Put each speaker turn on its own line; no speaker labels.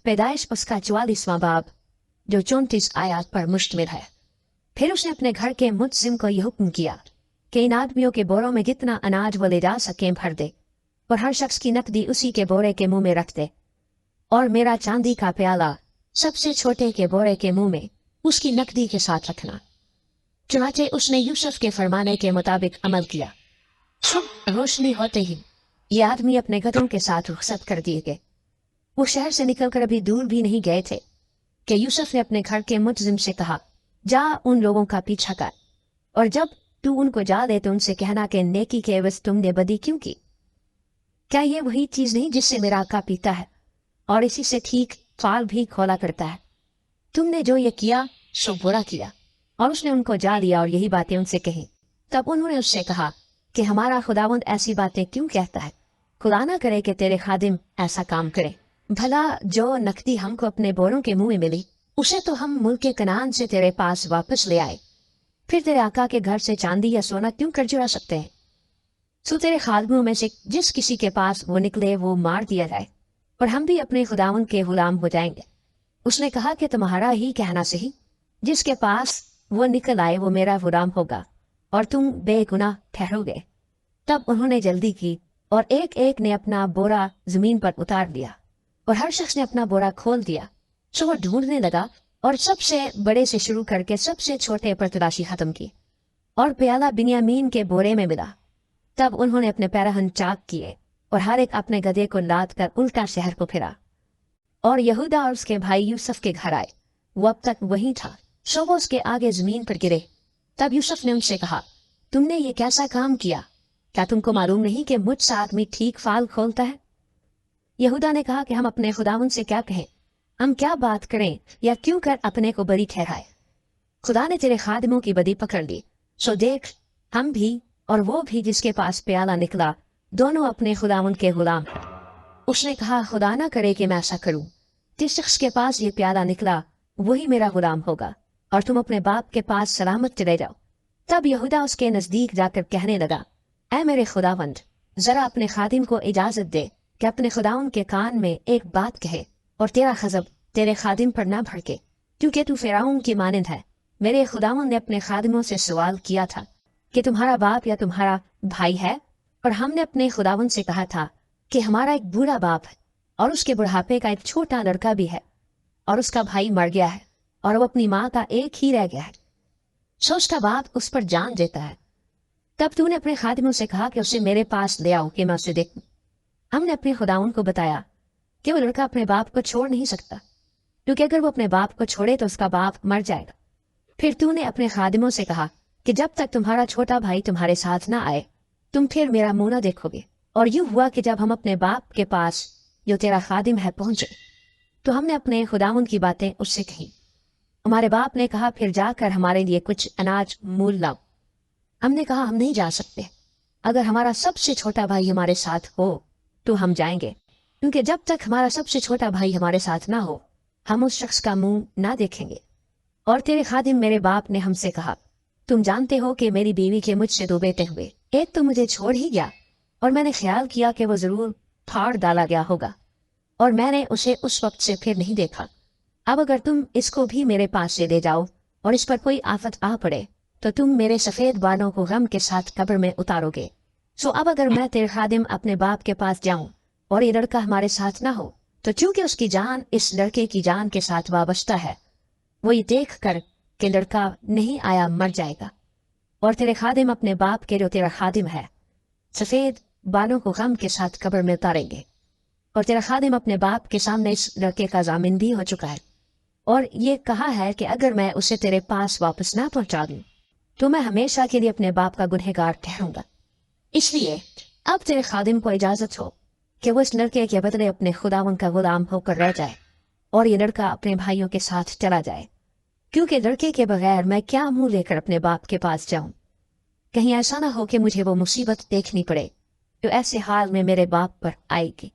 पैदाइश उसका 44वां बाब जो 34 आयत पर मुश्तमिल है। फिर उसने अपने घर के मुतजिम को यह हुक्म किया कि इन आदमियों के बोरों में जितना अनाज वो ले जा सकें भर दे और हर शख्स की नकदी उसी के बोरे के मुंह में रख दे, और मेरा चांदी का प्याला सबसे छोटे के बोरे के मुंह में उसकी नकदी के साथ रखना। चुनाचे उसने यूसुफ के फरमाने के मुताबिक अमल किया। सुबह रोशनी होते ही ये आदमी अपने गधों के साथ रुखसत कर दिए गए। वो शहर से निकलकर अभी दूर भी नहीं गए थे कि यूसुफ ने अपने घर के मुतजिम से कहा, जा उन लोगों का पीछा कर, और जब तू उनको जा दे तो उनसे कहना कि नेकी के एवज तुमने बदी क्यों की? क्या ये वही चीज नहीं जिससे मेरा आका पीता है और इसी से ठीक फाल भी खोला करता है? तुमने जो ये किया सो बुरा किया। और उसने उनको जा दिया और यही बातें उनसे कही। तब उन्होंने उससे कहा कि हमारा खुदावंद ऐसी बातें क्यों कहता है? खुदा ना करे कि तेरे खादिम ऐसा काम करे। भला जो नकदी हमको अपने बोरों के मुंह में मिली उसे तो हम मुल्क के कनान से तेरे पास वापस ले आए, फिर तेरे आका के घर से चांदी या सोना क्यों कर चुरा सकते हैं? सो तेरे खादिमों में से जिस किसी के पास वो निकले वो मार दिया जाए और हम भी अपने खुदावंद के गुलाम हो जाएंगे। उसने कहा कि तुम्हारा ही कहना सही, जिसके पास वो निकल आए वो मेरा गुलाम होगा और तुम बेगुनाह ठहरोगे। तब उन्होंने जल्दी की और एक एक ने अपना बोरा जमीन पर उतार दिया और हर शख्स ने अपना बोरा खोल दिया। सो वो ढूंढने लगा और सबसे बड़े से शुरू करके सबसे छोटे पर तलाशी खत्म की और प्याला बिन्यामीन के बोरे में मिला। तब उन्होंने अपने पैराहन चाक किए और हर एक अपने गधे को लाद कर उल्टा शहर को फिरा और यहूदा और उसके भाई यूसुफ के घर आए। वो अब तक वहीं था। सो वो उसके आगे जमीन पर गिरे। तब यूसुफ ने उनसे कहा, तुमने ये कैसा काम किया? क्या तुमको मालूम नहीं कि मुझसे आदमी ठीक फाल खोलता है? यहूदा ने कहा कि हम अपने खुदावन से क्या कहें, हम क्या बात करें या क्यों कर अपने को बरी ठहराए? खुदा ने तेरे खादिमों की बदी पकड़ ली। सो देख, हम भी और वो भी जिसके पास प्याला निकला दोनों अपने खुदावन के गुलाम हैं। उसने कहा, खुदा ना करे कि मैं ऐसा करूं। जिस शख्स के पास ये प्याला निकला वही मेरा गुलाम होगा और तुम अपने बाप के पास सलामत चले जाओ। तब यहूदा उसके नजदीक जाकर कहने लगा, ऐ मेरे खुदावंद, जरा अपने खादिम को इजाजत दे कि अपने खुदावन के कान में एक बात कहे और तेरा खजब तेरे खादिम पर ना भड़के, क्योंकि तू फिरौन की मानंद है। मेरे खुदावन ने अपने खादिमों से सवाल किया था कि तुम्हारा बाप या तुम्हारा भाई है, और हमने अपने खुदावन से कहा था कि हमारा एक बूढ़ा बाप है और उसके बुढ़ापे का एक छोटा लड़का भी है और उसका भाई मर गया है और वो अपनी माँ का एक ही रह गया है। सो उसका बाप उस पर जान देता है। तब तूने अपने खादिमों से कहा कि उसे मेरे पास ले आओ कि मैं उसे देखूं। हमने अपने खुदावन को बताया कि वो लड़का अपने बाप को छोड़ नहीं सकता, क्योंकि अगर वो अपने बाप को छोड़े तो उसका बाप मर जाएगा। फिर तूने अपने खादिमों से कहा कि जब तक तुम्हारा छोटा भाई तुम्हारे साथ ना आए तुम फिर मेरा मुंह ना देखोगे। और यूं हुआ कि जब हम अपने बाप के पास जो तेरा खादिम है पहुंचे तो हमने अपने खुदावन की बातें उससे कही। हमारे बाप ने कहा, फिर जाकर हमारे लिए कुछ अनाज मूल लाओ। हमने कहा, हम नहीं जा सकते। अगर हमारा सबसे छोटा भाई हमारे साथ हो तो हम जाएंगे, क्योंकि जब तक हमारा सबसे छोटा भाई हमारे साथ ना हो हम उस शख्स का मुंह ना देखेंगे। और तेरे खादिम मेरे बाप ने हमसे कहा, तुम जानते हो कि मेरी बीवी के मुझसे 2 बेटे हुए, एक तो मुझे छोड़ ही गया और मैंने ख्याल किया कि वो जरूर फाड़ डाला गया होगा और मैंने उसे उस वक्त से फिर नहीं देखा। अब अगर तुम इसको भी मेरे पास से ले जाओ और इस पर कोई आफत आ पड़े तो तुम मेरे सफेद बालों को गम के साथ कब्र में उतारोगे। सो अब अगर मैं तेरे खादिम अपने बाप के पास जाऊं और ये लड़का हमारे साथ ना हो तो चूंकि उसकी जान इस लड़के की जान के साथ वाबस्ता है, वो ये देख कर कि लड़का नहीं आया मर जाएगा। और तेरे खादिम अपने बाप के जो तेरा खादिम है सफेद बालों को गम के साथ कब्र में उतारेंगे। और तेरा खादिम अपने बाप के सामने इस लड़के का जामिन भी हो चुका है और ये कहा है कि अगर मैं उसे तेरे पास वापस ना पहुंचा दूं तो मैं हमेशा के लिए अपने बाप का गुनहगार ठहरूंगा। इसलिए अब तेरे खादिम को इजाजत हो कि वो इस लड़के के बदले अपने खुदावन का गुलाम होकर रह जाए और ये लड़का अपने भाइयों के साथ चला जाए, क्योंकि लड़के के बगैर मैं क्या मुंह लेकर अपने बाप के पास जाऊं? कहीं ऐसा ना हो कि मुझे वो मुसीबत देखनी पड़े जो ऐसे हाल में मेरे बाप पर आएगी।